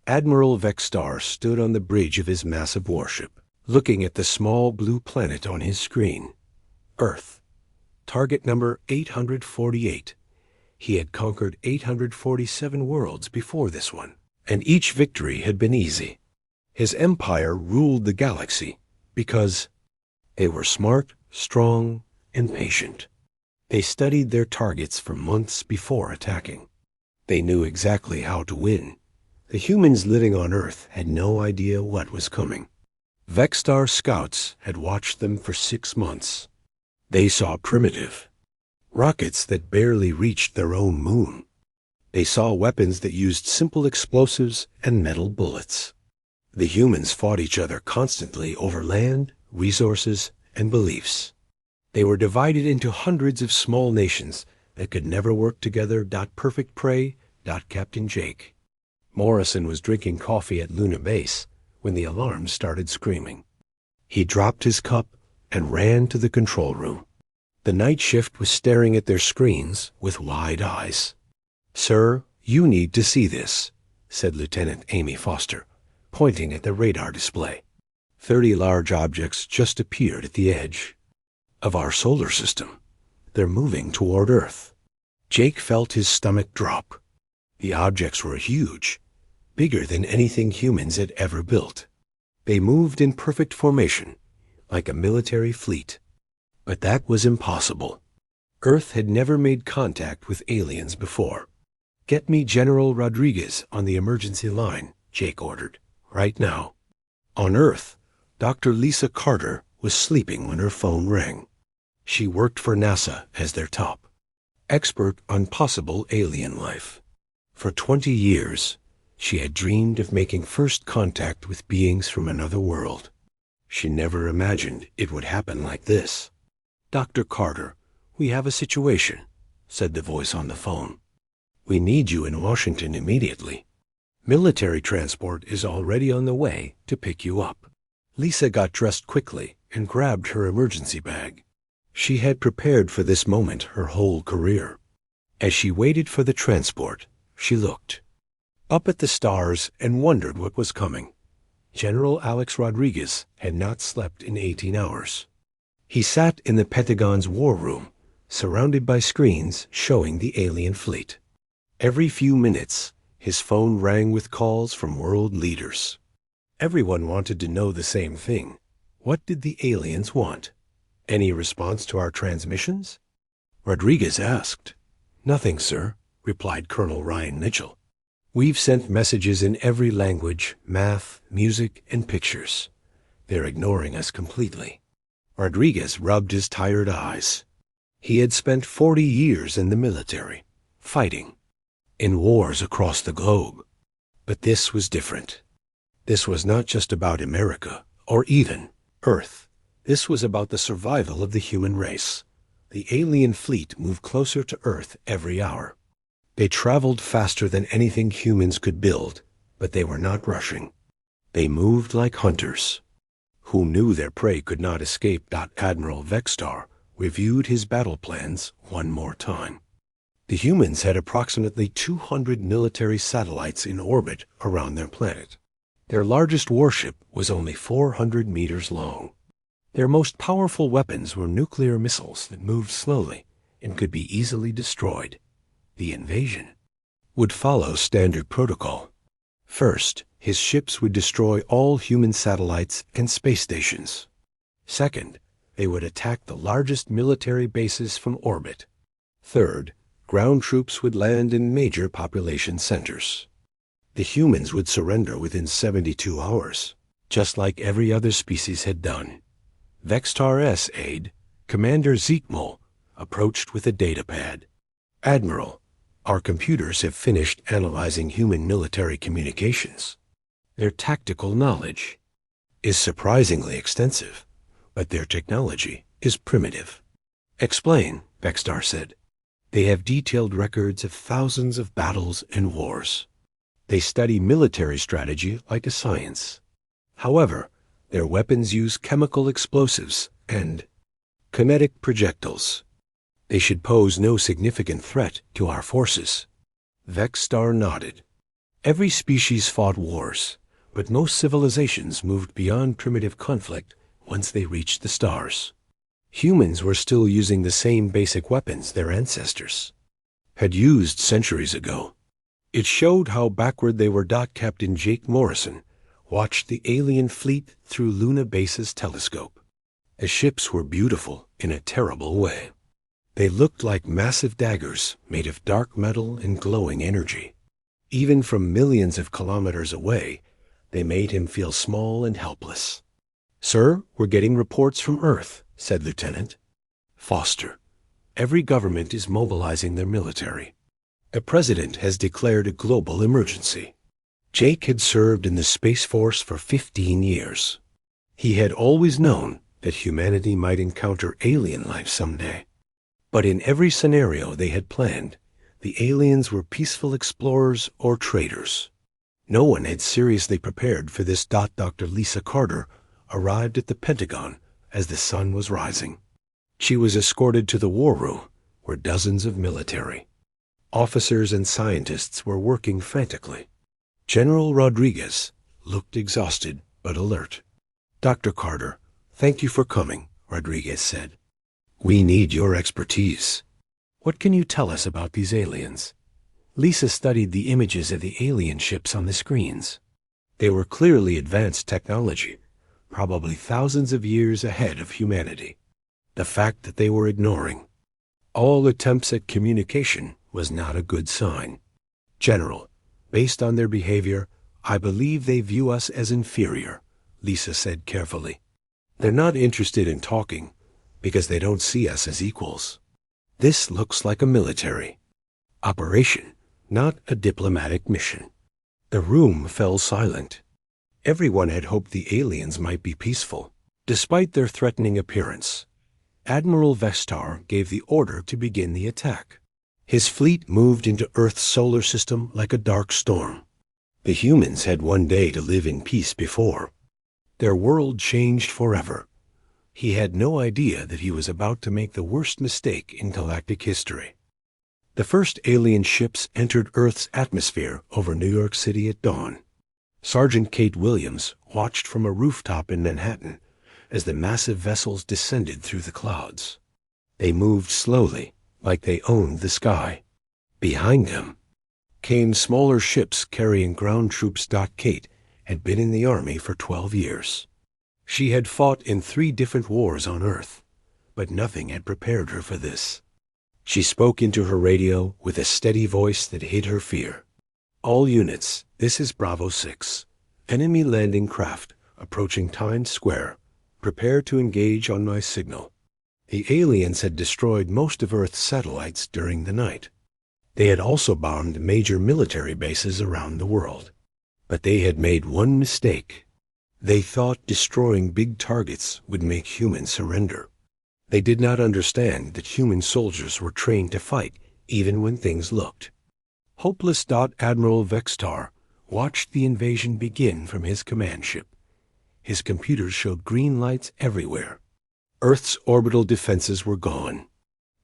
Admiral Vextar stood on the bridge of his massive warship, looking at the small blue planet on his screen. Earth. Target number 848. He had conquered 847 worlds before this one, and each victory had been easy. His empire ruled the galaxy because they were smart, strong, and patient. They studied their targets for months before attacking. They knew exactly how to win. The humans living on Earth had no idea what was coming. Vextar scouts had watched them for 6 months. They saw primitive rockets that barely reached their own moon. They saw weapons that used simple explosives and metal bullets. The humans fought each other constantly over land, resources, and beliefs. They were divided into hundreds of small nations that could never work together. Perfect prey. Captain Jake. Morrison was drinking coffee at Luna Base when the alarm started screaming. He dropped his cup and ran to the control room. The night shift was staring at their screens with wide eyes. "Sir, you need to see this," said Lieutenant Amy Foster, pointing at the radar display. 30 large objects just appeared at the edge of our solar system. They're moving toward Earth. Jake felt his stomach drop. The objects were huge, bigger than anything humans had ever built. They moved in perfect formation, like a military fleet. But that was impossible. Earth had never made contact with aliens before. "Get me General Rodriguez on the emergency line," Jake ordered, "right now." On Earth, Dr. Lisa Carter was sleeping when her phone rang. She worked for NASA as their top expert on possible alien life. For 20 years, she had dreamed of making first contact with beings from another world. She never imagined it would happen like this. "Dr. Carter, we have a situation," said the voice on the phone. "We need you in Washington immediately. Military transport is already on the way to pick you up." Lisa got dressed quickly and grabbed her emergency bag. She had prepared for this moment her whole career. As she waited for the transport, she looked up at the stars and wondered what was coming. General Alex Rodriguez had not slept in 18 hours. He sat in the Pentagon's war room, surrounded by screens showing the alien fleet. Every few minutes, his phone rang with calls from world leaders. Everyone wanted to know the same thing. What did the aliens want? "Any response to our transmissions?" Rodriguez asked. "Nothing, sir," replied Colonel Ryan Mitchell. "We've sent messages in every language, math, music, and pictures. They're ignoring us completely." Rodriguez rubbed his tired eyes. He had spent 40 years in the military, fighting in wars across the globe. But this was different. This was not just about America, or even Earth. This was about the survival of the human race. The alien fleet moved closer to Earth every hour. They traveled faster than anything humans could build, but they were not rushing. They moved like hunters who knew their prey could not escape. Admiral Vextar reviewed his battle plans one more time. The humans had approximately 200 military satellites in orbit around their planet. Their largest warship was only 400 meters long. Their most powerful weapons were nuclear missiles that moved slowly and could be easily destroyed. The invasion would follow standard protocol. First, his ships would destroy all human satellites and space stations. Second, they would attack the largest military bases from orbit. Third, ground troops would land in major population centers. The humans would surrender within 72 hours, just like every other species had done. Vextar-S aide, Commander Zeekmol, approached with a datapad. "Admiral, our computers have finished analyzing human military communications. Their tactical knowledge is surprisingly extensive, but their technology is primitive." "Explain," Vextar said. "They have detailed records of thousands of battles and wars. They study military strategy like a science. However, their weapons use chemical explosives and kinetic projectiles. They should pose no significant threat to our forces." Vextar nodded. Every species fought wars, but most civilizations moved beyond primitive conflict once they reached the stars. Humans were still using the same basic weapons their ancestors had used centuries ago. It showed how backward they were. Captain Jake Morrison watched the alien fleet through Luna Base's telescope. The ships were beautiful in a terrible way. They looked like massive daggers made of dark metal and glowing energy. Even from millions of kilometers away, they made him feel small and helpless. "Sir, we're getting reports from Earth," said Lieutenant Foster. "Every government is mobilizing their military. A president has declared a global emergency." Jake had served in the Space Force for 15 years. He had always known that humanity might encounter alien life someday. But in every scenario they had planned, the aliens were peaceful explorers or traders. No one had seriously prepared for this. Dr. Lisa Carter arrived at the Pentagon as the sun was rising. She was escorted to the war room, where dozens of military officers and scientists were working frantically. General Rodriguez looked exhausted but alert. "Dr. Carter, thank you for coming," Rodriguez said. "We need your expertise. What can you tell us about these aliens?" Lisa studied the images of the alien ships on the screens. They were clearly advanced technology, probably thousands of years ahead of humanity. The fact that they were ignoring all attempts at communication was not a good sign. "General, based on their behavior, I believe they view us as inferior," Lisa said carefully. "They're not interested in talking because they don't see us as equals. This looks like a military operation, not a diplomatic mission." The room fell silent. Everyone had hoped the aliens might be peaceful, despite their threatening appearance. Admiral Vestar gave the order to begin the attack. His fleet moved into Earth's solar system like a dark storm. The humans had one day to live in peace before. Their world changed forever. He had no idea that he was about to make the worst mistake in galactic history. The first alien ships entered Earth's atmosphere over New York City at dawn. Sergeant Kate Williams watched from a rooftop in Manhattan as the massive vessels descended through the clouds. They moved slowly, like they owned the sky. Behind them came smaller ships carrying ground troops. Kate had been in the Army for 12 years. She had fought in 3 different wars on Earth, but nothing had prepared her for this. She spoke into her radio with a steady voice that hid her fear. "All units, this is Bravo 6. Enemy landing craft approaching Times Square. Prepare to engage on my signal." The aliens had destroyed most of Earth's satellites during the night. They had also bombed major military bases around the world. But they had made one mistake. They thought destroying big targets would make humans surrender. They did not understand that human soldiers were trained to fight even when things looked hopeless. Admiral Vestar watched the invasion begin from his command ship. His computers showed green lights everywhere. Earth's orbital defenses were gone.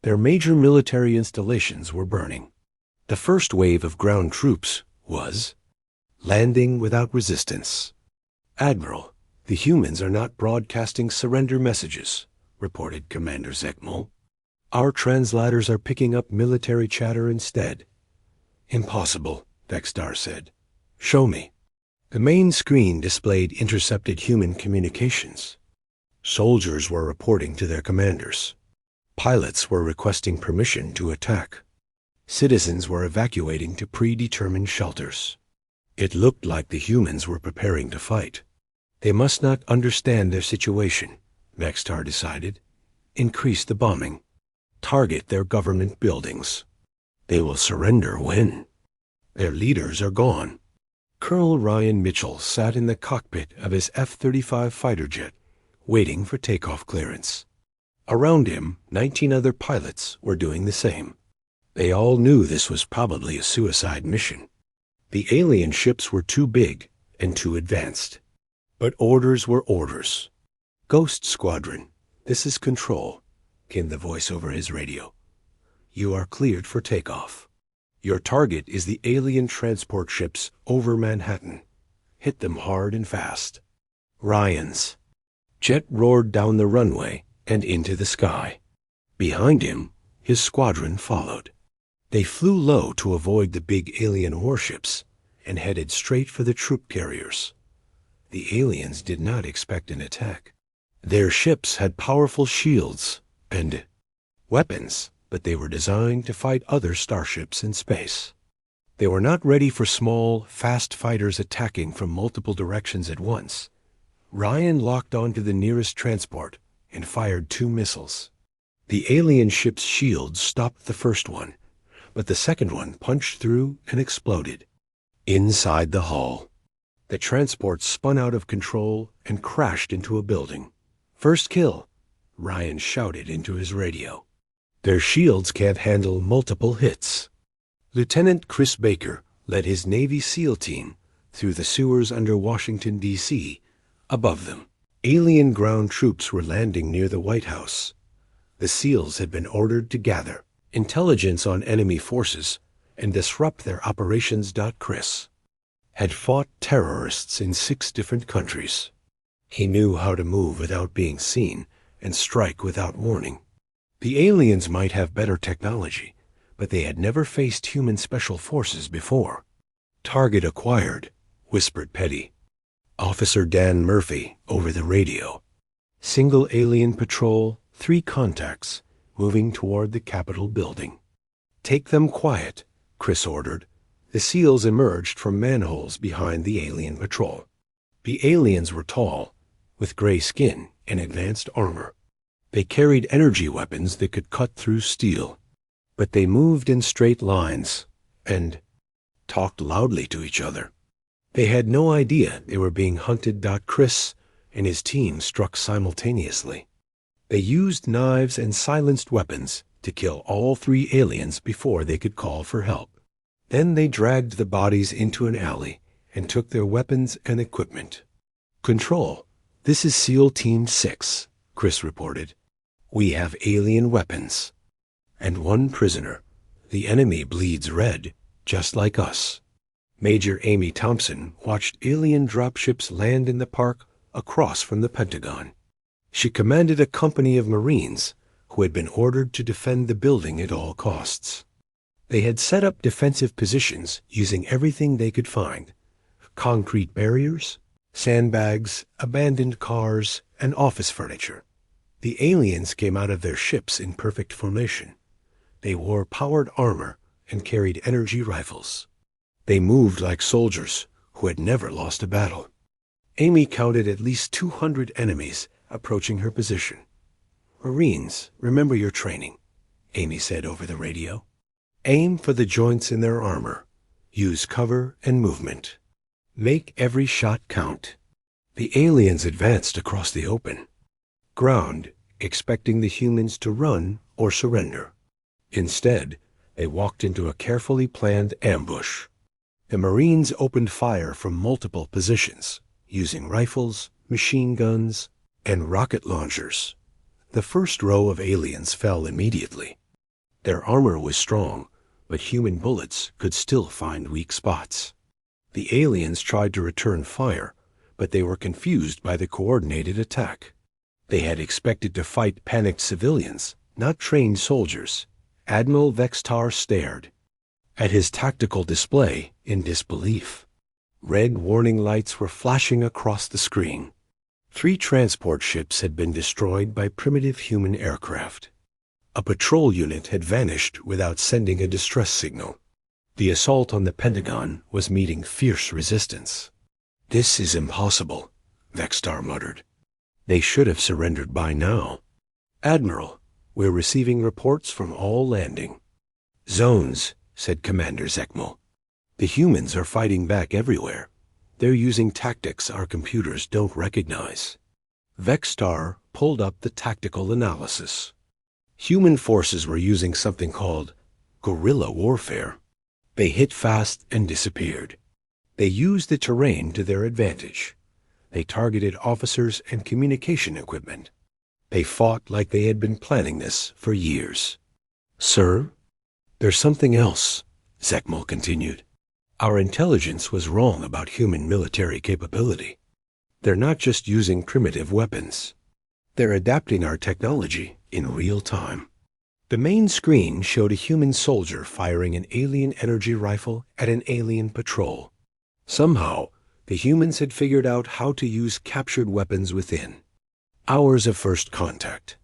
Their major military installations were burning. The first wave of ground troops was landing without resistance. "Admiral, the humans are not broadcasting surrender messages," reported Commander Zekmol. "Our translators are picking up military chatter instead." "Impossible," Vestar said. "Show me." The main screen displayed intercepted human communications. Soldiers were reporting to their commanders. Pilots were requesting permission to attack. Citizens were evacuating to predetermined shelters. It looked like the humans were preparing to fight. They must not understand their situation, Vestar decided. Increase the bombing. Target their government buildings. They will surrender when their leaders are gone. Colonel Ryan Mitchell sat in the cockpit of his F-35 fighter jet, waiting for takeoff clearance. Around him, 19 other pilots were doing the same. They all knew this was probably a suicide mission. The alien ships were too big and too advanced. But orders were orders. "Ghost Squadron, this is Control," came the voice over his radio. "You are cleared for takeoff. Your target is the alien transport ships over Manhattan. Hit them hard and fast. Ryan's jet roared down the runway and into the sky. Behind him, his squadron followed. They flew low to avoid the big alien warships and headed straight for the troop carriers. The aliens did not expect an attack. Their ships had powerful shields and weapons, but they were designed to fight other starships in space. They were not ready for small, fast fighters attacking from multiple directions at once. Ryan locked onto the nearest transport and fired 2 missiles. The alien ship's shields stopped the first one, but the second one punched through and exploded. Inside the hull, the transport spun out of control and crashed into a building. "First kill," Ryan shouted into his radio. "Their shields can't handle multiple hits." Lieutenant Chris Baker led his Navy SEAL team through the sewers under Washington, D.C. Above them, alien ground troops were landing near the White House. The SEALs had been ordered to gather intelligence on enemy forces and disrupt their operations. Chris had fought terrorists in 6 different countries. He knew how to move without being seen and strike without warning. The aliens might have better technology, but they had never faced human special forces before. "Target acquired," whispered Petty. Officer Dan Murphy over the radio. "Single alien patrol, 3 contacts, moving toward the Capitol building." "Take them quiet," Chris ordered. The SEALs emerged from manholes behind the alien patrol. The aliens were tall, with gray skin and advanced armor. They carried energy weapons that could cut through steel, but they moved in straight lines and talked loudly to each other. They had no idea they were being hunted. Chris and his team struck simultaneously. They used knives and silenced weapons to kill all 3 aliens before they could call for help. Then they dragged the bodies into an alley and took their weapons and equipment. "Control, this is SEAL Team 6, Chris reported. "We have alien weapons. And 1 prisoner. The enemy bleeds red, just like us." Major Amy Thompson watched alien dropships land in the park across from the Pentagon. She commanded a company of Marines who had been ordered to defend the building at all costs. They had set up defensive positions using everything they could find: concrete barriers, sandbags, abandoned cars, and office furniture. The aliens came out of their ships in perfect formation. They wore powered armor and carried energy rifles. They moved like soldiers who had never lost a battle. Amy counted at least 200 enemies approaching her position. "Marines, remember your training," Amy said over the radio. "Aim for the joints in their armor. Use cover and movement. Make every shot count." The aliens advanced across the open ground, expecting the humans to run or surrender. Instead, they walked into a carefully planned ambush. The Marines opened fire from multiple positions, using rifles, machine guns, and rocket launchers. The first row of aliens fell immediately. Their armor was strong, but human bullets could still find weak spots. The aliens tried to return fire, but they were confused by the coordinated attack. They had expected to fight panicked civilians, not trained soldiers. Admiral Vextar stared at his tactical display in disbelief. Red warning lights were flashing across the screen. 3 transport ships had been destroyed by primitive human aircraft. A patrol unit had vanished without sending a distress signal. The assault on the Pentagon was meeting fierce resistance. "This is impossible," Vextar muttered. "They should have surrendered by now." "Admiral, we're receiving reports from all landing." "Zones," said Commander Zekmel. "The humans are fighting back everywhere. They're using tactics our computers don't recognize." Vextar pulled up the tactical analysis. Human forces were using something called guerrilla warfare. They hit fast and disappeared. They used the terrain to their advantage. They targeted officers and communication equipment. They fought like they had been planning this for years. "Sir, there's something else," Zekmel continued. Our intelligence was wrong about human military capability. They're not just using primitive weapons. They're adapting our technology in real time. The main screen showed a human soldier firing an alien energy rifle at an alien patrol. Somehow, the humans had figured out how to use captured weapons within. Hours of first contact.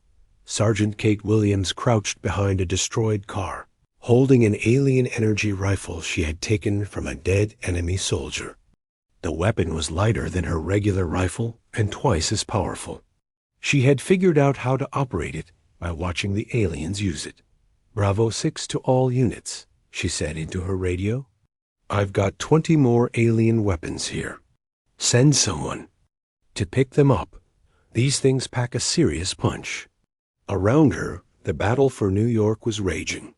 Sergeant Kate Williams crouched behind a destroyed car, holding an alien energy rifle she had taken from a dead enemy soldier. The weapon was lighter than her regular rifle and twice as powerful. She had figured out how to operate it by watching the aliens use it. "Bravo 6 to all units," she said into her radio. "I've got 20 more alien weapons here. Send someone to pick them up. These things pack a serious punch." Around her, the battle for New York was raging.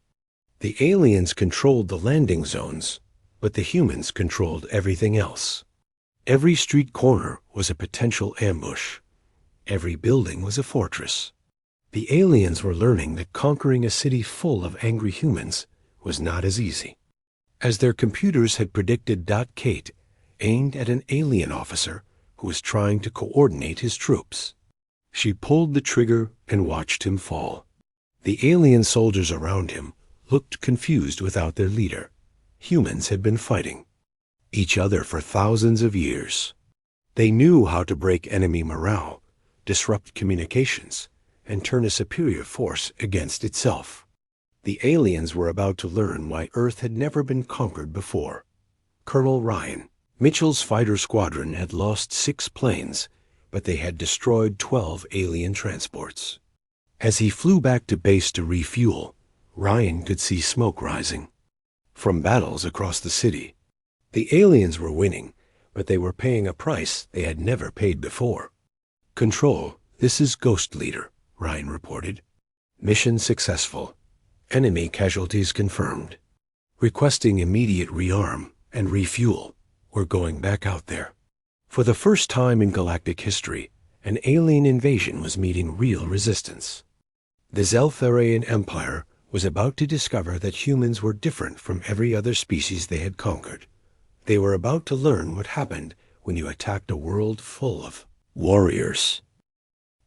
The aliens controlled the landing zones, but the humans controlled everything else. Every street corner was a potential ambush. Every building was a fortress. The aliens were learning that conquering a city full of angry humans was not as easy. As their computers had predicted, Kate aimed at an alien officer who was trying to coordinate his troops. She pulled the trigger and watched him fall. The alien soldiers around him looked confused without their leader. Humans had been fighting each other for thousands of years. They knew how to break enemy morale, disrupt communications, and turn a superior force against itself. The aliens were about to learn why Earth had never been conquered before. Colonel Ryan, Mitchell's fighter squadron, had lost 6 planes, but they had destroyed 12 alien transports. As he flew back to base to refuel, Ryan could see smoke rising from battles across the city. The aliens were winning, but they were paying a price they had never paid before. "Control, this is Ghost Leader," Ryan reported. "Mission successful. Enemy casualties confirmed. Requesting immediate rearm and refuel. We're going back out there." For the first time in galactic history, an alien invasion was meeting real resistance. The Zeltharian Empire was about to discover that humans were different from every other species they had conquered. They were about to learn what happened when you attacked a world full of warriors.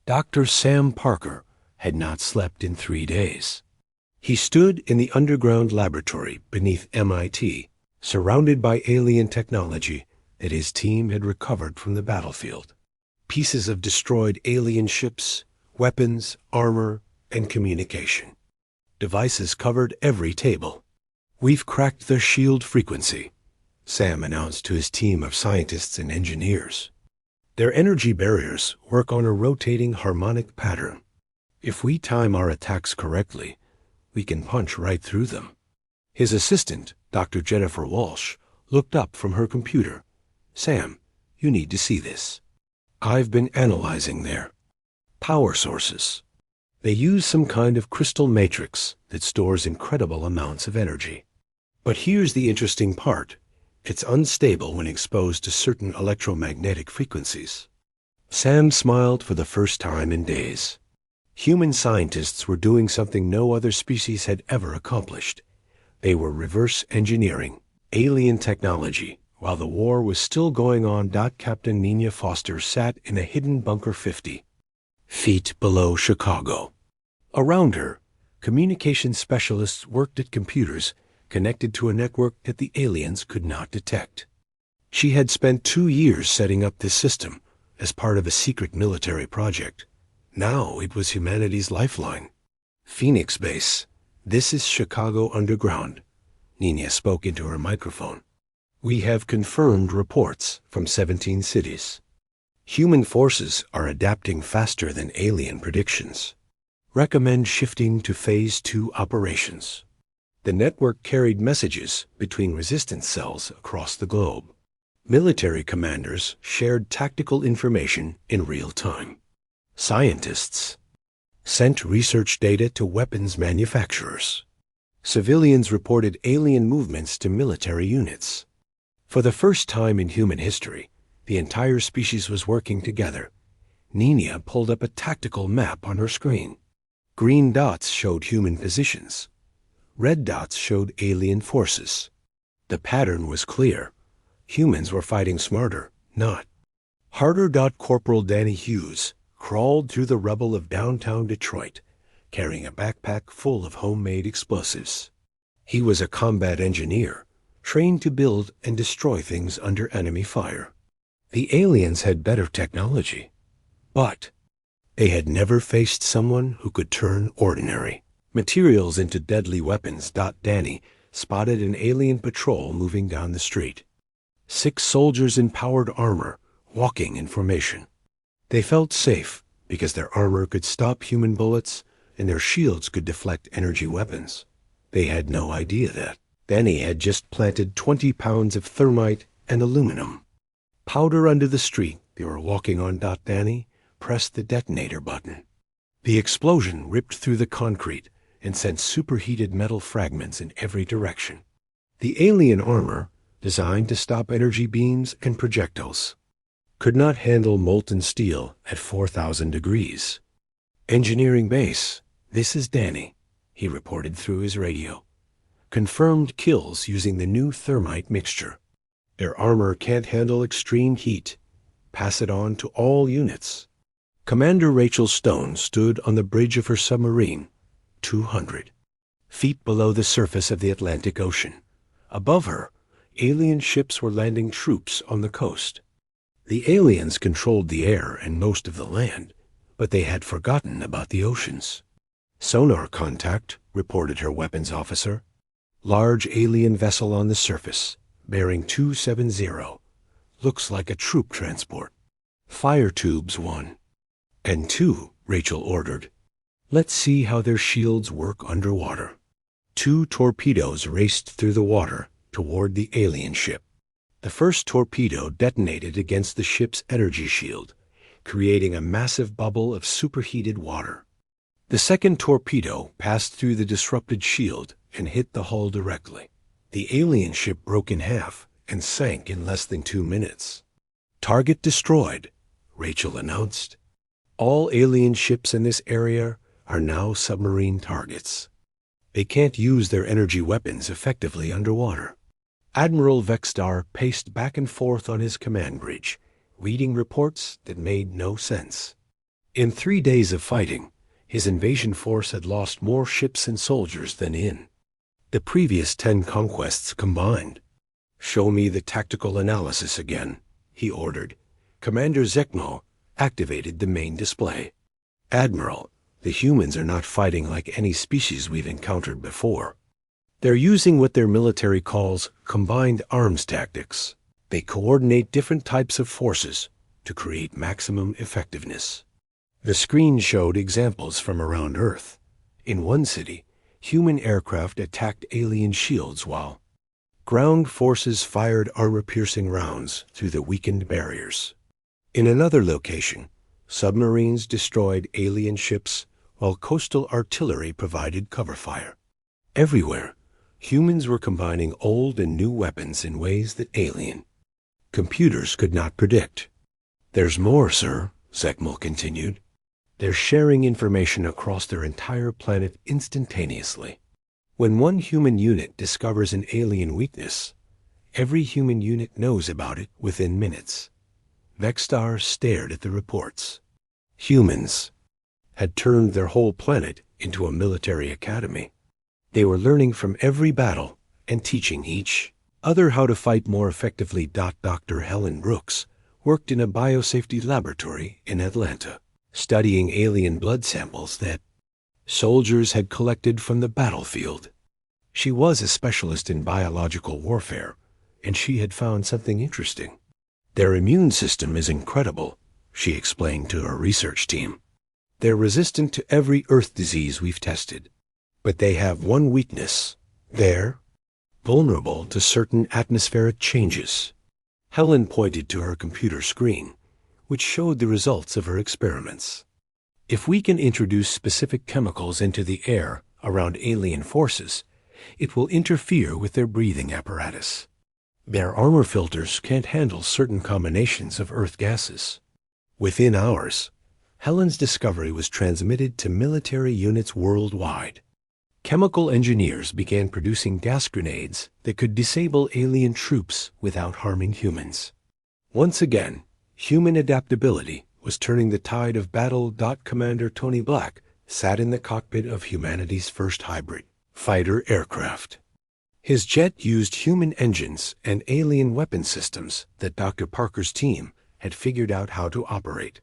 Dr. Sam Parker had not slept in 3 days. He stood in the underground laboratory beneath MIT, surrounded by alien technology that his team had recovered from the battlefield. Pieces of destroyed alien ships, weapons, armor, and communication. Devices covered every table. "We've cracked their shield frequency," Sam announced to his team of scientists and engineers. "Their energy barriers work on a rotating harmonic pattern. If we time our attacks correctly, we can punch right through them." His assistant, Dr. Jennifer Walsh, looked up from her computer. "Sam, you need to see this. I've been analyzing their power sources. They use some kind of crystal matrix that stores incredible amounts of energy. But here's the interesting part. It's unstable when exposed to certain electromagnetic frequencies." Sam smiled for the first time in days. Human scientists were doing something no other species had ever accomplished. They were reverse engineering alien technology while the war was still going on. Captain Nina Foster sat in a hidden bunker 50 feet below Chicago. Around her, communication specialists worked at computers connected to a network that the aliens could not detect. She had spent 2 years setting up this system as part of a secret military project. Now it was humanity's lifeline. "Phoenix Base, this is Chicago Underground," Nina spoke into her microphone. "We have confirmed reports from 17 cities. Human forces are adapting faster than alien predictions. Recommend shifting to Phase 2 operations." The network carried messages between resistance cells across the globe. Military commanders shared tactical information in real time. Scientists sent research data to weapons manufacturers. Civilians reported alien movements to military units. For the first time in human history, the entire species was working together. Nina pulled up a tactical map on her screen. Green dots showed human positions. Red dots showed alien forces. The pattern was clear. Humans were fighting smarter, not harder. Corporal Danny Hughes crawled through the rubble of downtown Detroit, carrying a backpack full of homemade explosives. He was a combat engineer, trained to build and destroy things under enemy fire. The aliens had better technology, but they had never faced someone who could turn ordinary materials into deadly weapons. Danny spotted an alien patrol moving down the street. 6 soldiers in powered armor, walking in formation. They felt safe because their armor could stop human bullets and their shields could deflect energy weapons. They had no idea that Danny had just planted 20 pounds of thermite and aluminum powder under the street they were walking on. Danny pressed the detonator button. The explosion ripped through the concrete and sent superheated metal fragments in every direction. The alien armor, designed to stop energy beams and projectiles, could not handle molten steel at 4,000 degrees. "Engineering base, this is Danny," he reported through his radio. "Confirmed kills using the new thermite mixture. Their armor can't handle extreme heat. Pass it on to all units." Commander Rachel Stone stood on the bridge of her submarine, 200 feet below the surface of the Atlantic Ocean. Above her, alien ships were landing troops on the coast. The aliens controlled the air and most of the land, but they had forgotten about the oceans. "Sonar contact," reported her weapons officer. "Large alien vessel on the surface, bearing 270. Looks like a troop transport." "Fire tubes 1 and 2, Rachel ordered. "Let's see how their shields work underwater." 2 torpedoes raced through the water toward the alien ship. The first torpedo detonated against the ship's energy shield, creating a massive bubble of superheated water. The second torpedo passed through the disrupted shield and hit the hull directly. The alien ship broke in half and sank in less than 2 minutes. "Target destroyed," Rachel announced. "All alien ships in this area are now submarine targets. They can't use their energy weapons effectively underwater." Admiral Vextar paced back and forth on his command bridge, reading reports that made no sense. In 3 days of fighting, his invasion force had lost more ships and soldiers than in the previous 10 conquests combined. "Show me the tactical analysis again," he ordered. Commander Zekno activated the main display. "Admiral, the humans are not fighting like any species we've encountered before. They're using what their military calls combined arms tactics. They coordinate different types of forces to create maximum effectiveness." The screen showed examples from around Earth. In one city, human aircraft attacked alien shields while ground forces fired armor-piercing rounds through the weakened barriers. In another location, submarines destroyed alien ships while coastal artillery provided cover fire. Everywhere, humans were combining old and new weapons in ways that alien computers could not predict. "There's more, sir," Zekmel continued. "They're sharing information across their entire planet instantaneously. When one human unit discovers an alien weakness, every human unit knows about it within minutes." Vextar stared at the reports. Humans had turned their whole planet into a military academy. They were learning from every battle and teaching each other how to fight more effectively. Dr. Helen Brooks worked in a biosafety laboratory in Atlanta, studying alien blood samples that soldiers had collected from the battlefield. She was a specialist in biological warfare, and she had found something interesting. "Their immune system is incredible," she explained to her research team. "They're resistant to every Earth disease we've tested. But they have one weakness. They're vulnerable to certain atmospheric changes." Helen pointed to her computer screen, which showed the results of her experiments. "If we can introduce specific chemicals into the air around alien forces, it will interfere with their breathing apparatus. Their armor filters can't handle certain combinations of Earth gases." Within hours, Helen's discovery was transmitted to military units worldwide. Chemical engineers began producing gas grenades that could disable alien troops without harming humans. Once again, human adaptability was turning the tide of battle. Commander Tony Black sat in the cockpit of humanity's first hybrid fighter aircraft. His jet used human engines and alien weapon systems that Dr. Parker's team had figured out how to operate.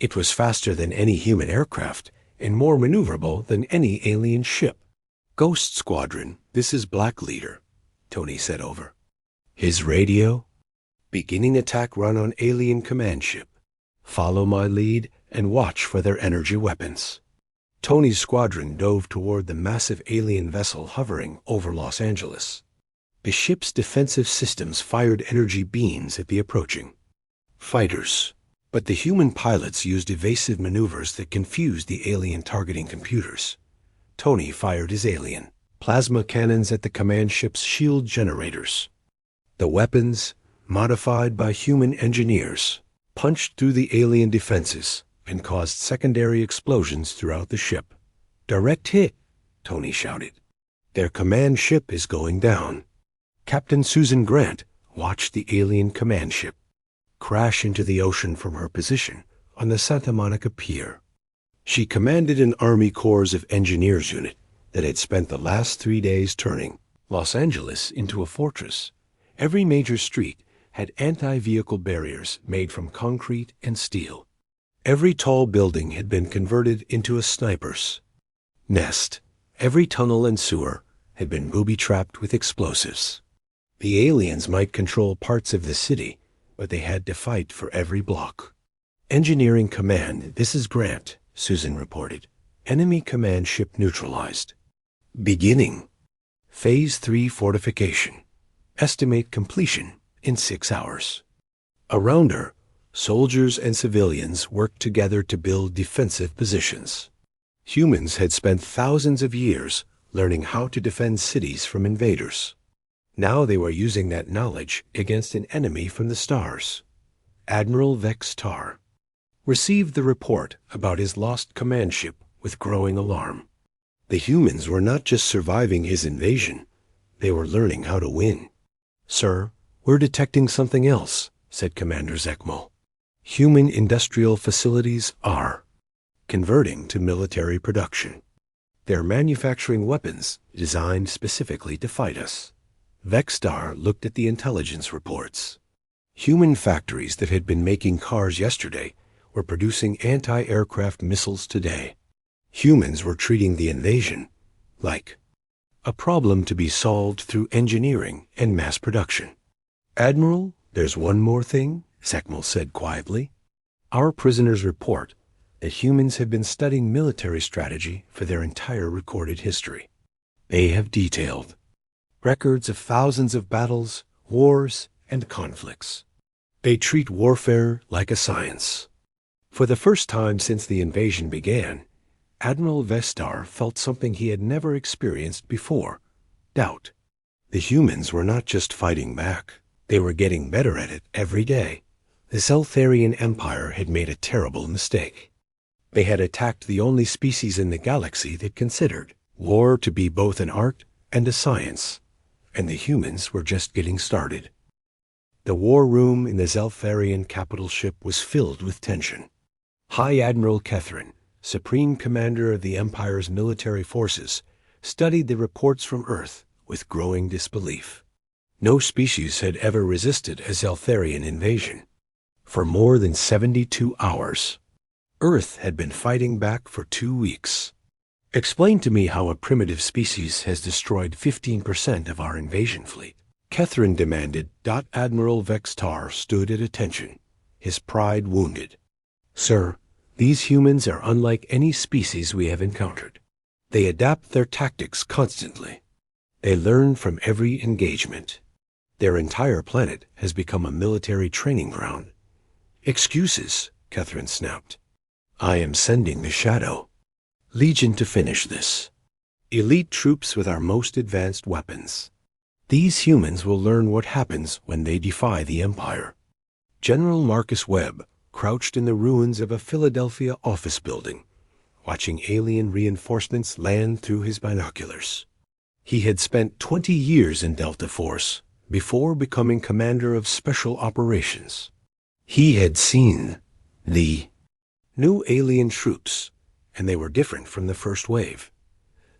It was faster than any human aircraft and more maneuverable than any alien ship. "Ghost Squadron, this is Black Leader," Tony said over his radio. "Beginning attack run on alien command ship. Follow my lead and watch for their energy weapons." Tony's squadron dove toward the massive alien vessel hovering over Los Angeles. The ship's defensive systems fired energy beams at the approaching fighters, but the human pilots used evasive maneuvers that confused the alien targeting computers. Tony fired his alien plasma cannons at the command ship's shield generators. The weapons, modified by human engineers, punched through the alien defenses and caused secondary explosions throughout the ship. "Direct hit," Tony shouted. "Their command ship is going down." Captain Susan Grant watched the alien command ship crash into the ocean from her position on the Santa Monica Pier. She commanded an Army Corps of Engineers unit that had spent the last 3 days turning Los Angeles into a fortress. Every major street had anti-vehicle barriers made from concrete and steel. Every tall building had been converted into a sniper's nest. Every tunnel and sewer had been booby-trapped with explosives. The aliens might control parts of the city, but they had to fight for every block. "Engineering Command, this is Grant," Susan reported. "Enemy command ship neutralized. Beginning Phase 3 fortification. Estimate completion in 6 hours." Around her, soldiers and civilians worked together to build defensive positions. Humans had spent thousands of years learning how to defend cities from invaders. Now they were using that knowledge against an enemy from the stars. Admiral Vex Tar received the report about his lost command ship with growing alarm. The humans were not just surviving his invasion, they were learning how to win. "Sir, we're detecting something else," said Commander Zekmo. "Human industrial facilities are converting to military production. They're manufacturing weapons designed specifically to fight us." Vexstar looked at the intelligence reports. Human factories that had been making cars yesterday were producing anti-aircraft missiles today. Humans were treating the invasion like a problem to be solved through engineering and mass production. "Admiral, there's one more thing," Zekmo said quietly. "Our prisoners report that humans have been studying military strategy for their entire recorded history. They have detailed records of thousands of battles, wars, and conflicts. They treat warfare like a science." For the first time since the invasion began, Admiral Vestar felt something he had never experienced before: doubt. The humans were not just fighting back, they were getting better at it every day. The Zeltharian Empire had made a terrible mistake. They had attacked the only species in the galaxy that considered war to be both an art and a science, and the humans were just getting started. The war room in the Zeltharian capital ship was filled with tension. High Admiral Kethrin, Supreme Commander of the Empire's military forces, studied the reports from Earth with growing disbelief. No species had ever resisted a Zeltharian invasion. For more than 72 hours, Earth had been fighting back for 2 weeks. "Explain to me how a primitive species has destroyed 15% of our invasion fleet," Kethrin demanded. Admiral Vextar stood at attention, his pride wounded. "Sir, these humans are unlike any species we have encountered. They adapt their tactics constantly. They learn from every engagement. Their entire planet has become a military training ground." "Excuses," Kethrin snapped. "I am sending the Shadow Legion to finish this. Elite troops with our most advanced weapons. These humans will learn what happens when they defy the Empire." General Marcus Webb crouched in the ruins of a Philadelphia office building, watching alien reinforcements land through his binoculars. He had spent 20 years in Delta Force before becoming commander of special operations. He had seen the new alien troops, and they were different from the first wave.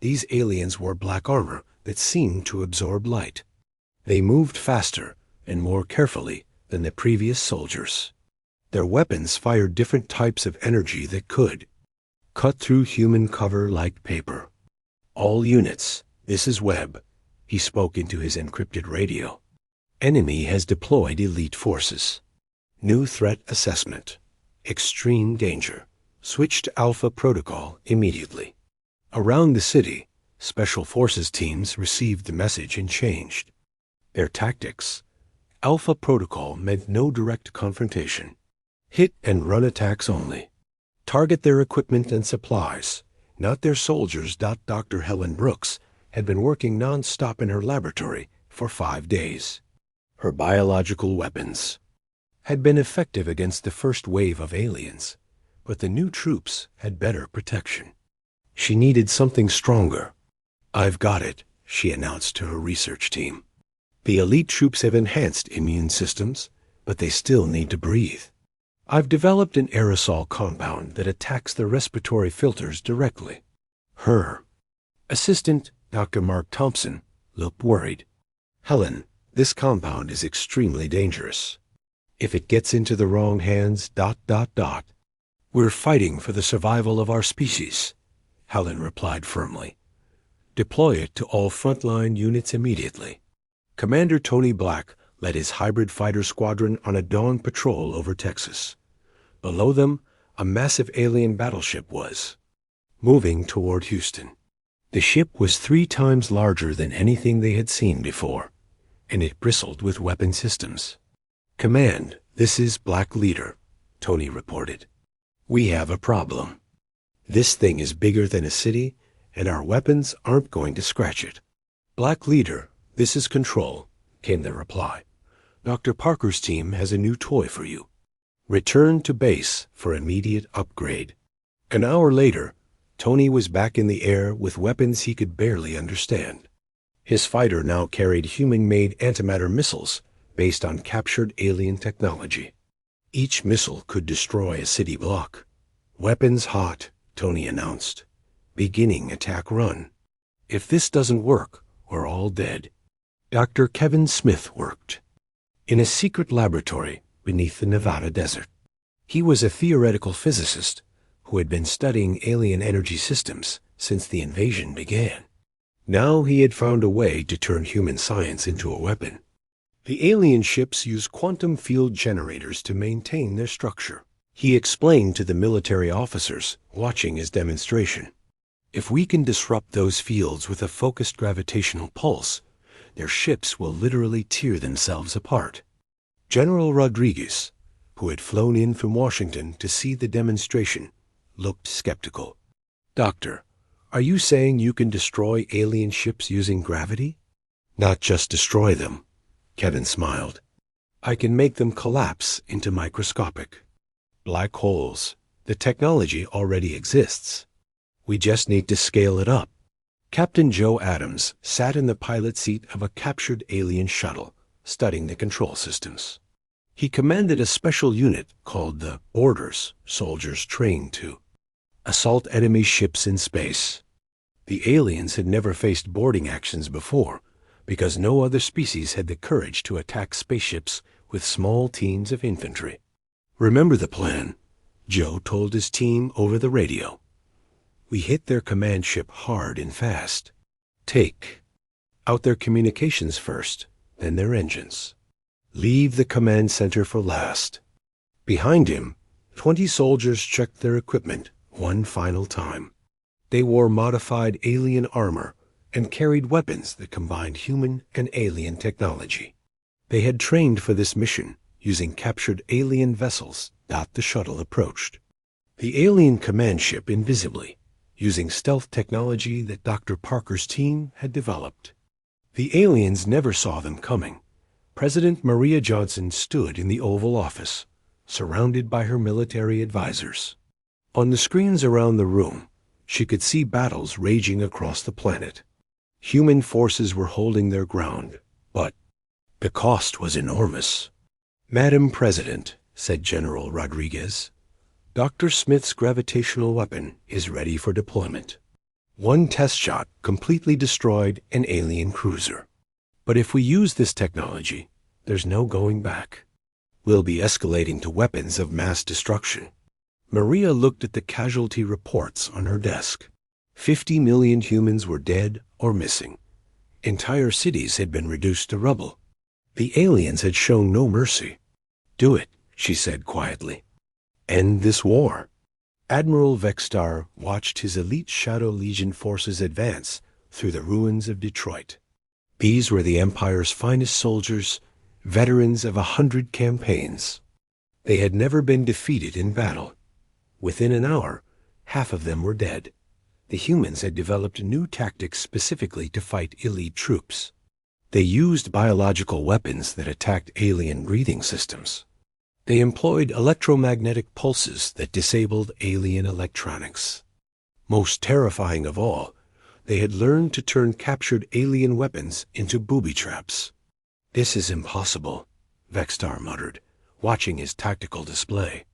These aliens wore black armor that seemed to absorb light. They moved faster and more carefully than the previous soldiers. Their weapons fired different types of energy that could cut through human cover like paper. "All units, this is Webb," he spoke into his encrypted radio. "Enemy has deployed elite forces. New threat assessment. Extreme danger. Switch to Alpha Protocol immediately." Around the city, Special Forces teams received the message and changed their tactics. Alpha Protocol meant no direct confrontation. Hit and run attacks only. Target their equipment and supplies, not their soldiers. Dr. Helen Brooks had been working non-stop in her laboratory for 5 days. Her biological weapons had been effective against the first wave of aliens, but the new troops had better protection. She needed something stronger. "I've got it," she announced to her research team. "The elite troops have enhanced immune systems, but they still need to breathe. I've developed an aerosol compound that attacks the respiratory filters directly." Her assistant, Dr. Mark Thompson, looked worried. "Helen, this compound is extremely dangerous. If it gets into the wrong hands, ... We're fighting for the survival of our species," Helen replied firmly. "Deploy it to all frontline units immediately." Commander Tony Black led his hybrid fighter squadron on a dawn patrol over Texas. Below them, a massive alien battleship was moving toward Houston. The ship was 3 times larger than anything they had seen before, and it bristled with weapon systems. "Command, this is Black Leader," Tony reported. "We have a problem. This thing is bigger than a city, and our weapons aren't going to scratch it." "Black Leader, this is Control," came the reply. "Dr. Parker's team has a new toy for you. Return to base for immediate upgrade." An hour later, Tony was back in the air with weapons he could barely understand. His fighter now carried human-made antimatter missiles based on captured alien technology. Each missile could destroy a city block. "Weapons hot," Tony announced. "Beginning attack run. If this doesn't work, we're all dead." Dr. Kevin Smith worked in a secret laboratory beneath the Nevada desert. He was a theoretical physicist who had been studying alien energy systems since the invasion began. Now he had found a way to turn human science into a weapon. The alien ships use quantum field generators to maintain their structure. He explained to the military officers watching his demonstration. "If we can disrupt those fields with a focused gravitational pulse, their ships will literally tear themselves apart." General Rodriguez, who had flown in from Washington to see the demonstration, looked skeptical. "Doctor, are you saying you can destroy alien ships using gravity?" "Not just destroy them," Kevin smiled. "I can make them collapse into microscopic black holes. The technology already exists. We just need to scale it up." Captain Joe Adams sat in the pilot seat of a captured alien shuttle, studying the control systems. He commanded a special unit called the Orders, soldiers trained to assault enemy ships in space. The aliens had never faced boarding actions before, because no other species had the courage to attack spaceships with small teams of infantry. "Remember the plan," Joe told his team over the radio. "We hit their command ship hard and fast. Take out their communications first, then their engines. Leave the command center for last." Behind him, 20 soldiers checked their equipment one final time. They wore modified alien armor and carried weapons that combined human and alien technology. They had trained for this mission using captured alien vessels. The shuttle approached the alien command ship invisibly, using stealth technology that Dr. Parker's team had developed. The aliens never saw them coming. President Maria Johnson stood in the Oval Office, surrounded by her military advisors. On the screens around the room, She could see battles raging across the planet. Human forces were holding their ground, but the cost was enormous. "Madam President," said General Rodriguez, "Dr. Smith's gravitational weapon is ready for deployment. One test shot completely destroyed an alien cruiser. But if we use this technology, there's no going back. We'll be escalating to weapons of mass destruction." Maria looked at the casualty reports on her desk. 50 million humans were dead or missing. Entire cities had been reduced to rubble. The aliens had shown no mercy. "Do it," she said quietly. "End this war." Admiral Vextar watched his elite Shadow Legion forces advance through the ruins of Detroit. These were the Empire's finest soldiers, veterans of 100 campaigns. They had never been defeated in battle. Within an hour, half of them were dead. The humans had developed new tactics specifically to fight elite troops. They used biological weapons that attacked alien breathing systems. They employed electromagnetic pulses that disabled alien electronics. Most terrifying of all, they had learned to turn captured alien weapons into booby traps. "This is impossible," Vextar muttered, watching his tactical display.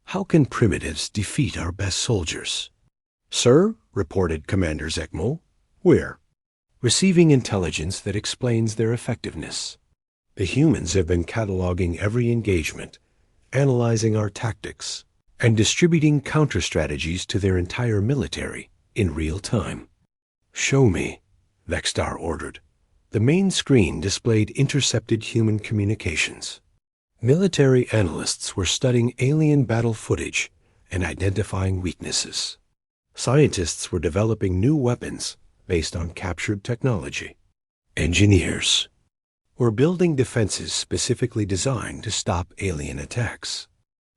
"How can primitives defeat our best soldiers?" "Sir," reported Commander Zekmo, "we're receiving intelligence that explains their effectiveness. The humans have been cataloging every engagement, analyzing our tactics, and distributing counter-strategies to their entire military in real time." "Show me," Vextar ordered. The main screen displayed intercepted human communications. Military analysts were studying alien battle footage and identifying weaknesses. Scientists were developing new weapons based on captured technology. Engineers were building defenses specifically designed to stop alien attacks.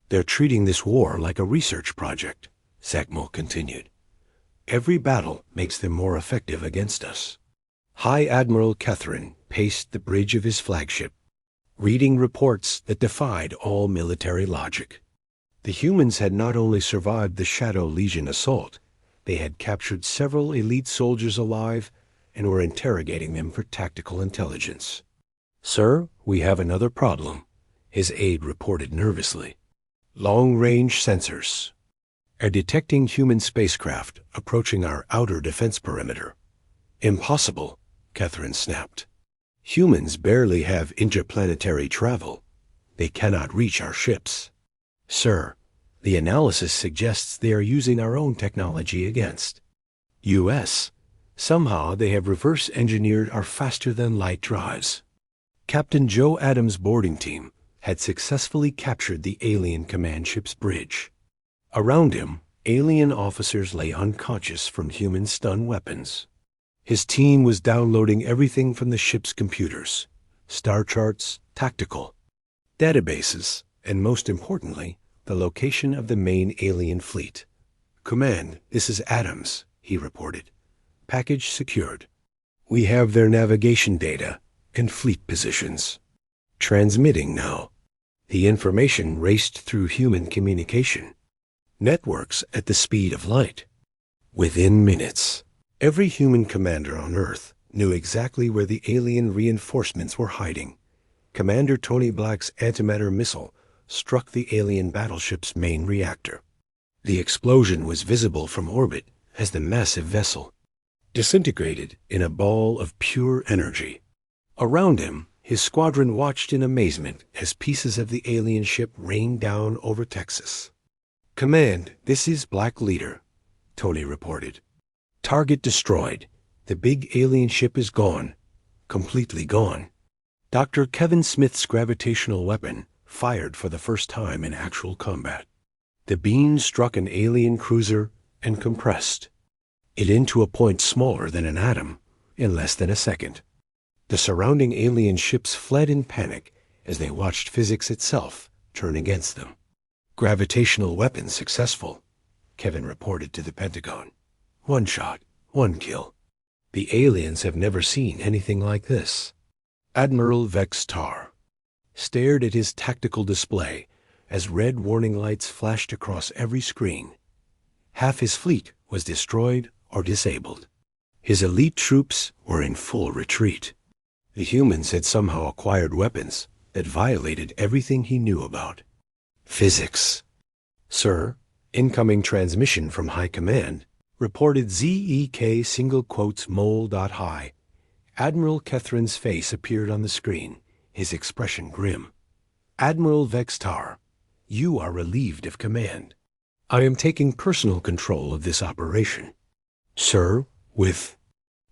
"They're treating this war like a research project," Zekmo continued. "Every battle makes them more effective against us." High Admiral Catherine paced the bridge of his flagship, reading reports that defied all military logic. The humans had not only survived the Shadow Legion assault, they had captured several elite soldiers alive and were interrogating them for tactical intelligence. "Sir, we have another problem," his aide reported nervously. "Long-range sensors are detecting human spacecraft approaching our outer defense perimeter." "Impossible," Catherine snapped. "Humans barely have interplanetary travel. They cannot reach our ships." "Sir, the analysis suggests they are using our own technology against U.S. Somehow they have reverse-engineered our faster-than-light drives." Captain Joe Adams' boarding team had successfully captured the alien command ship's bridge. Around him, alien officers lay unconscious from human stun weapons. His team was downloading everything from the ship's computers: star charts, tactical databases, and most importantly, the location of the main alien fleet. "Command, this is Adams," he reported. "Package secured. We have their navigation data and fleet positions. Transmitting now." The information raced through human communication. Networks at the speed of light. Within minutes, every human commander on Earth knew exactly where the alien reinforcements were hiding. Commander Tony Black's antimatter missile struck the alien battleship's main reactor. The explosion was visible from orbit as the massive vessel disintegrated in a ball of pure energy. Around him, his squadron watched in amazement as pieces of the alien ship rained down over Texas. "Command, this is Black Leader," Tony reported. "Target destroyed. The big alien ship is gone. Completely gone." Dr. Kevin Smith's gravitational weapon fired for the first time in actual combat. The beam struck an alien cruiser and compressed it into a point smaller than an atom in less than a second. The surrounding alien ships fled in panic as they watched physics itself turn against them. "Gravitational weapon successful," Kevin reported to the Pentagon. "One shot, one kill. The aliens have never seen anything like this." Admiral Vextar stared at his tactical display as red warning lights flashed across every screen. Half his fleet was destroyed or disabled. His elite troops were in full retreat. The humans had somehow acquired weapons that violated everything he knew about. Physics. Sir, incoming transmission from High Command, reported ZEK single quotes mole.high. Admiral Kethrin's face appeared on the screen, his expression grim. Admiral Vextar, you are relieved of command. I am taking personal control of this operation. Sir, with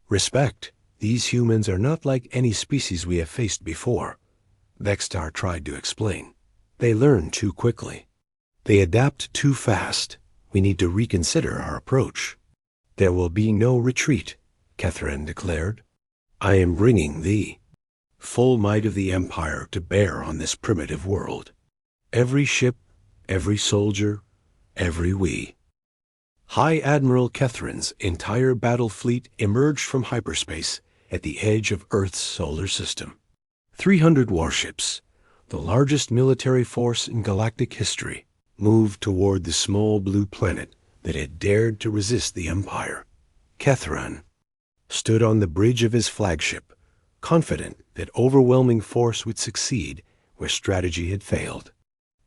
respect, these humans are not like any species we have faced before. Vextar tried to explain. They learn too quickly. They adapt too fast. We need to reconsider our approach. There will be no retreat, Kethrin declared. I am bringing the full might of the Empire to bear on this primitive world. Every ship, every soldier, every we. High Admiral Kethrin's entire battle fleet emerged from hyperspace at the edge of Earth's solar system. 300 warships, the largest military force in galactic history, moved toward the small blue planet that had dared to resist the Empire. Kethrin stood on the bridge of his flagship, confident that overwhelming force would succeed where strategy had failed.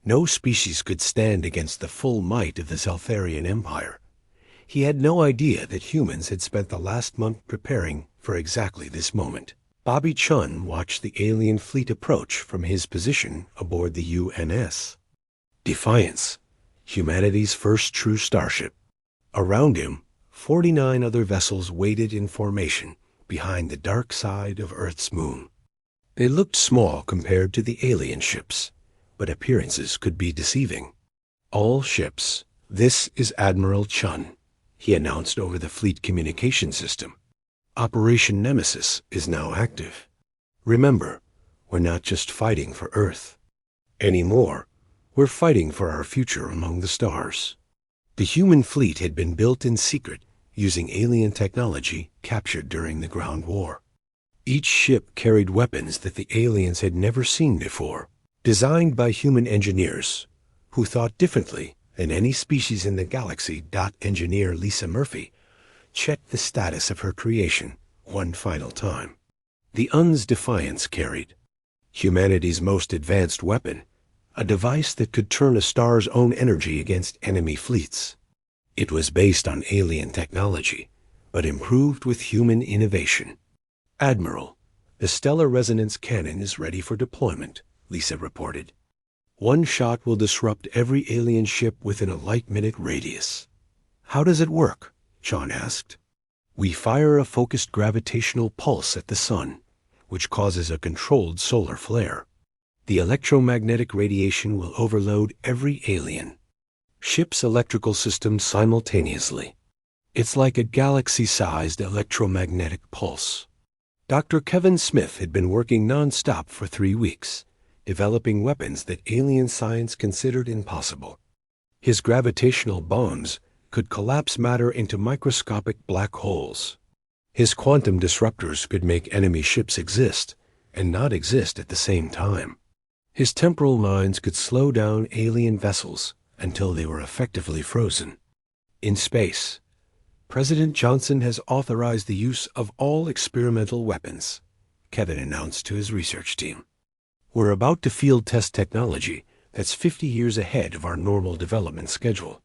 No species could stand against the full might of the Zeltharian Empire. He had no idea that humans had spent the last month preparing for exactly this moment. Bobby Chun watched the alien fleet approach from his position aboard the UNS Defiance, humanity's first true starship. Around him, 49 other vessels waited in formation behind the dark side of Earth's moon. They looked small compared to the alien ships, but appearances could be deceiving. All ships, this is Admiral Chun, he announced over the fleet communication system. Operation Nemesis is now active. Remember, we're not just fighting for Earth. Anymore, we're fighting for our future among the stars. The human fleet had been built in secret using alien technology captured during the ground war. Each ship carried weapons that the aliens had never seen before, designed by human engineers who thought differently than any species in the galaxy. Engineer Lisa Murphy checked the status of her creation one final time. The UN's Defiance carried humanity's most advanced weapon, a device that could turn a star's own energy against enemy fleets. It was based on alien technology, but improved with human innovation. Admiral, the stellar resonance cannon is ready for deployment, Lisa reported. One shot will disrupt every alien ship within a light-minute radius. How does it work? Sean asked. We fire a focused gravitational pulse at the sun, which causes a controlled solar flare. The electromagnetic radiation will overload every alien ship's electrical system simultaneously. It's like a galaxy-sized electromagnetic pulse. Dr. Kevin Smith had been working non-stop for 3 weeks, developing weapons that alien science considered impossible. His gravitational bombs could collapse matter into microscopic black holes. His quantum disruptors could make enemy ships exist and not exist at the same time. His temporal lines could slow down alien vessels until they were effectively frozen. In space, President Johnson has authorized the use of all experimental weapons, Kevin announced to his research team. We're about to field test technology that's 50 years ahead of our normal development schedule.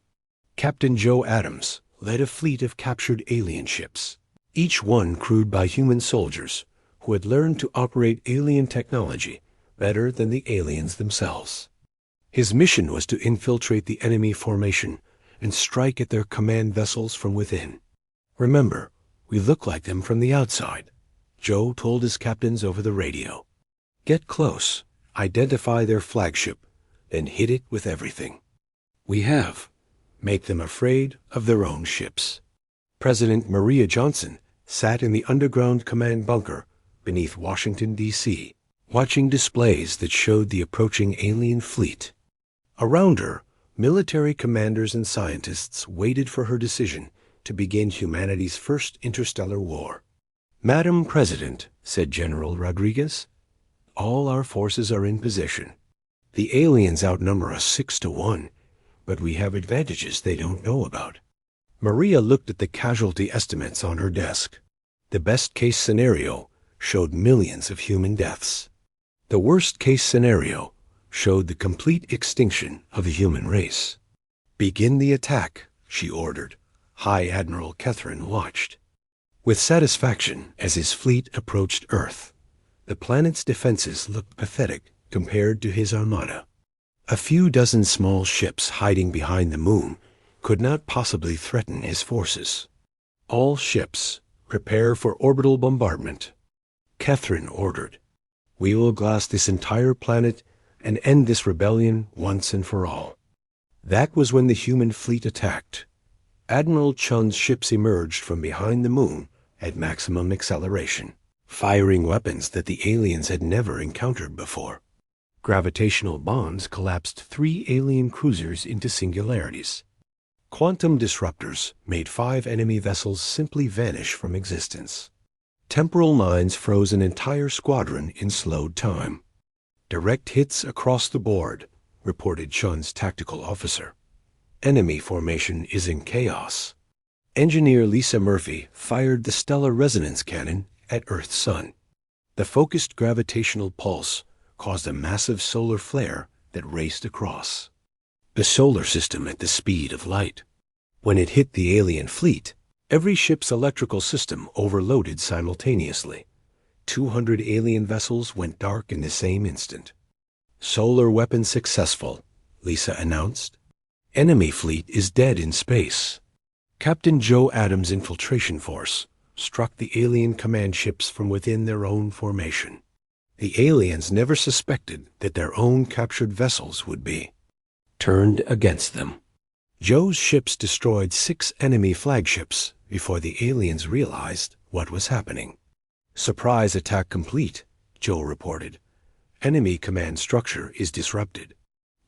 Captain Joe Adams led a fleet of captured alien ships, each one crewed by human soldiers who had learned to operate alien technology better than the aliens themselves. His mission was to infiltrate the enemy formation and strike at their command vessels from within. Remember, we look like them from the outside, Joe told his captains over the radio. Get close, identify their flagship, then hit it with everything we have. Make them afraid of their own ships. President Maria Johnson sat in the underground command bunker beneath Washington, D.C., watching displays that showed the approaching alien fleet. Around her, military commanders and scientists waited for her decision to begin humanity's first interstellar war. Madam President, said General Rodriguez, all our forces are in position. The aliens outnumber us 6 to 1, but we have advantages they don't know about. Maria looked at the casualty estimates on her desk. The best-case scenario showed millions of human deaths. The worst-case scenario showed the complete extinction of the human race. "Begin the attack," she ordered. High Admiral Catherine watched with satisfaction as his fleet approached Earth. The planet's defenses looked pathetic compared to his armada. A few dozen small ships hiding behind the moon could not possibly threaten his forces. "All ships, prepare for orbital bombardment," Catherine ordered. "We will glass this entire planet and end this rebellion once and for all." That was when the human fleet attacked. Admiral Chun's ships emerged from behind the moon at maximum acceleration, firing weapons that the aliens had never encountered before. Gravitational bonds collapsed 3 alien cruisers into singularities. Quantum disruptors made 5 enemy vessels simply vanish from existence. Temporal mines froze an entire squadron in slowed time. "Direct hits across the board," reported Chun's tactical officer. "Enemy formation is in chaos." Engineer Lisa Murphy fired the stellar resonance cannon at Earth's sun. The focused gravitational pulse caused a massive solar flare that raced across the solar system at the speed of light. When it hit the alien fleet, every ship's electrical system overloaded simultaneously. 200 alien vessels went dark in the same instant. "Solar weapon successful," Lisa announced. "Enemy fleet is dead in space." Captain Joe Adams' infiltration force struck the alien command ships from within their own formation. The aliens never suspected that their own captured vessels would be turned against them. Joe's ships destroyed 6 enemy flagships before the aliens realized what was happening. "Surprise attack complete," Joe reported. "Enemy command structure is disrupted.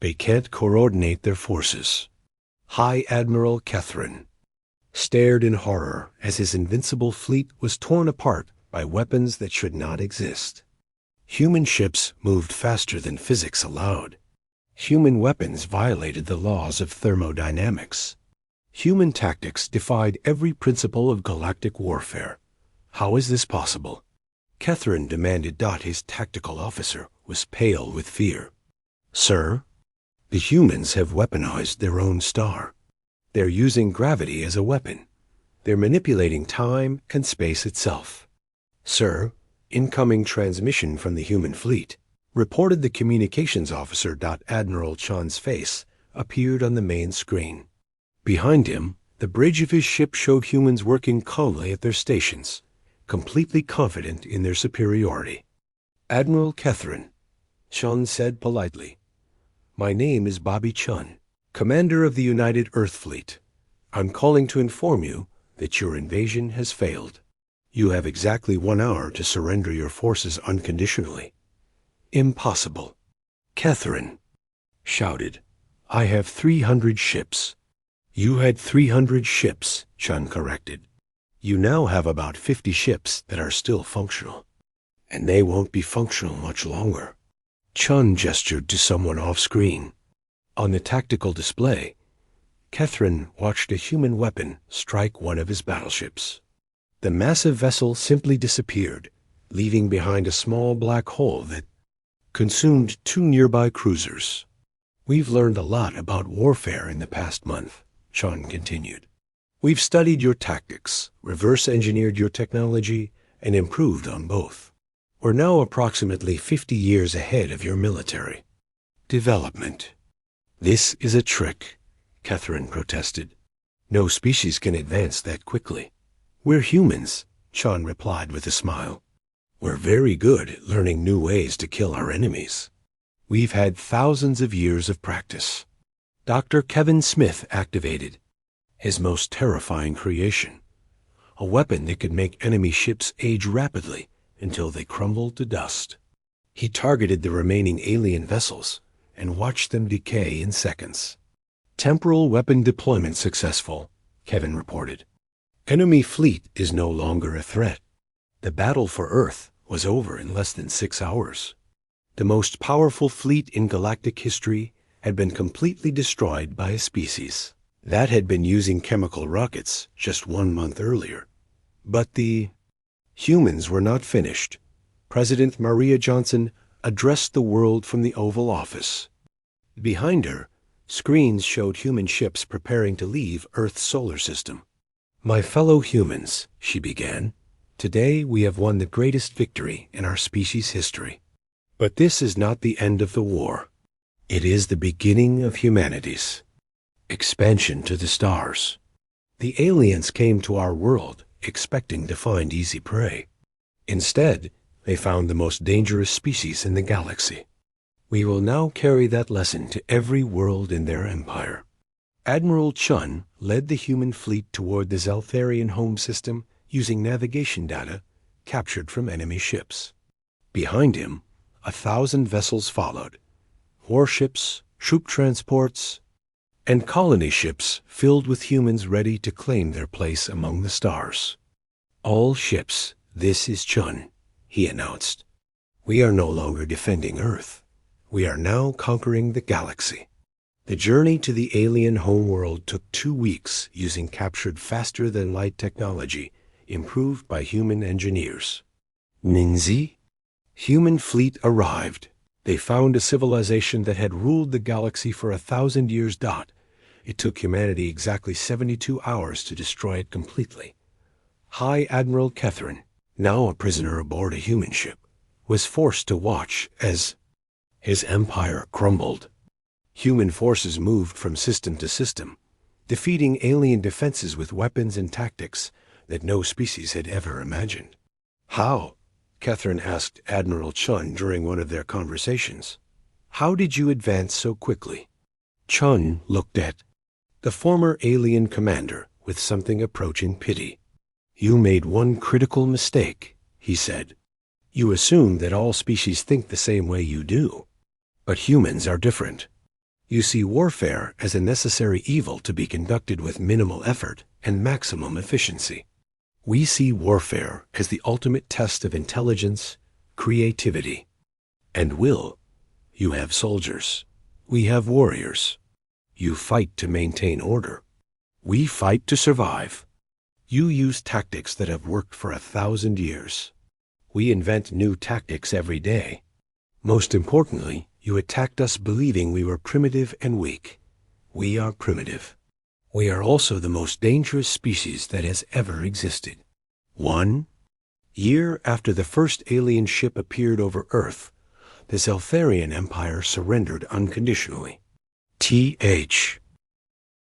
They can't coordinate their forces." High Admiral Catherine stared in horror as his invincible fleet was torn apart by weapons that should not exist. Human ships moved faster than physics allowed. Human weapons violated the laws of thermodynamics. Human tactics defied every principle of galactic warfare. How is this possible? Catherine demanded. His tactical officer was pale with fear. "Sir, the humans have weaponized their own star. They're using gravity as a weapon. They're manipulating time and space itself." "Sir, incoming transmission from the human fleet," reported the communications officer. Admiral Chun's face appeared on the main screen. Behind him, the bridge of his ship showed humans working calmly at their stations, completely confident in their superiority. "Admiral Catherine," Chun said politely. "My name is Bobby Chun, Commander of the United Earth Fleet. I'm calling to inform you that your invasion has failed. You have exactly 1 hour to surrender your forces unconditionally." "Impossible," Catherine shouted. "I have 300 ships. "You had 300 ships," Chun corrected. "You now have about 50 ships that are still functional. And they won't be functional much longer." Chun gestured to someone off-screen. On the tactical display, Catherine watched a human weapon strike one of his battleships. The massive vessel simply disappeared, leaving behind a small black hole that consumed 2 nearby cruisers. "We've learned a lot about warfare in the past month," Chun continued. "We've studied your tactics, reverse-engineered your technology, and improved on both. We're now approximately 50 years ahead of your military development." "This is a trick," Catherine protested. "No species can advance that quickly." "We're humans," Chun replied with a smile. "We're very good at learning new ways to kill our enemies. We've had thousands of years of practice." Dr. Kevin Smith activated his most terrifying creation, a weapon that could make enemy ships age rapidly until they crumbled to dust. He targeted the remaining alien vessels and watched them decay in seconds. "Temporal weapon deployment successful," Kevin reported. "Enemy fleet is no longer a threat. The battle for Earth was over in less than 6 hours. The most powerful fleet in galactic history had been completely destroyed by a species That had been using chemical rockets just 1 month earlier. But the humans were not finished. President Maria Johnson addressed the world from the Oval Office. Behind her, screens showed human ships preparing to leave Earth's solar system. "My fellow humans," she began, "today we have won the greatest victory in our species' history. But this is not the end of the war. It is the beginning of humanity's expansion to the stars. The aliens came to our world expecting to find easy prey. Instead, they found the most dangerous species in the galaxy. We will now carry that lesson to every world in their empire." Admiral Chun led the human fleet toward the Zeltharian home system using navigation data captured from enemy ships. Behind him, 1,000 vessels followed. Warships, troop transports, and colony ships filled with humans ready to claim their place among the stars. "All ships, this is Chun," he announced. "We are no longer defending Earth. We are now conquering the galaxy." The journey to the alien homeworld took 2 weeks using captured faster-than-light technology improved by human engineers. Ninzi? Human fleet arrived. They found a civilization that had ruled the galaxy for 1,000 years. It took humanity exactly 72 hours to destroy it completely. High Admiral Catherine, now a prisoner aboard a human ship, was forced to watch as his empire crumbled. Human forces moved from system to system, defeating alien defenses with weapons and tactics that no species had ever imagined. "How?" Catherine asked Admiral Chun during one of their conversations. "How did you advance so quickly?" Chun looked at the former alien commander with something approaching pity. "You made one critical mistake," he said. "You assume that all species think the same way you do. But humans are different. You see warfare as a necessary evil to be conducted with minimal effort and maximum efficiency. We see warfare as the ultimate test of intelligence, creativity, and will. You have soldiers. We have warriors. You fight to maintain order. We fight to survive. You use tactics that have worked for 1,000 years. We invent new tactics every day. Most importantly, you attacked us believing we were primitive and weak. We are primitive. We are also the most dangerous species that has ever existed." 1 year after the first alien ship appeared over Earth, the Zeltharian Empire surrendered unconditionally. Th.